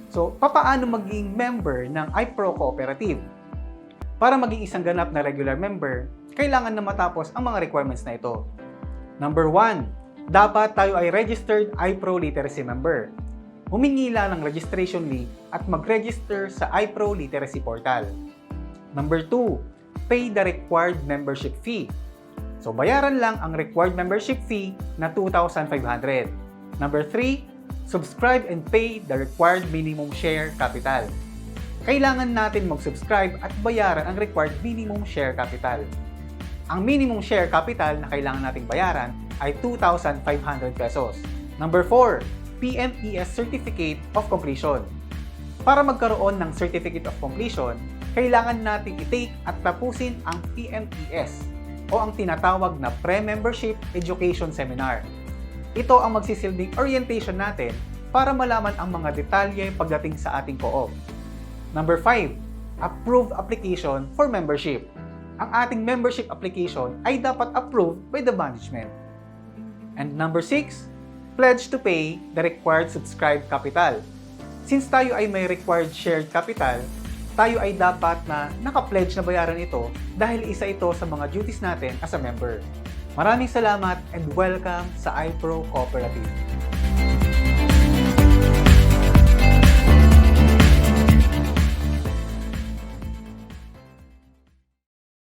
So, papaano maging member ng iPro Cooperative? Para maging isang ganap na regular member, kailangan na matapos ang mga requirements na ito. Number 1, dapat tayo ay registered iPro Literacy member. Humingi lang ng registration link at mag-register sa iPro Literacy Portal. Number 2, pay the required membership fee. So, bayaran lang ang required membership fee na 2,500. Number 3, subscribe and pay the required minimum share capital. Kailangan natin mag-subscribe at bayaran ang required minimum share capital. Ang minimum share capital na kailangan nating bayaran ay 2,500 pesos. Number 4, PMES Certificate of Completion. Para magkaroon ng Certificate of Completion, kailangan nating i-take at tapusin ang PMES o ang tinatawag na Pre-Membership Education Seminar. Ito ang magsisilbing orientation natin para malaman ang mga detalye pagdating sa ating co-op. Number 5, approved application for membership. Ang ating membership application ay dapat approved by the management. And number 6, pledge to pay the required subscribed capital. Since tayo ay may required shared capital, tayo ay dapat na naka-pledge na bayaran ito dahil isa ito sa mga duties natin as a member. Maraming salamat and welcome sa iPro Cooperative.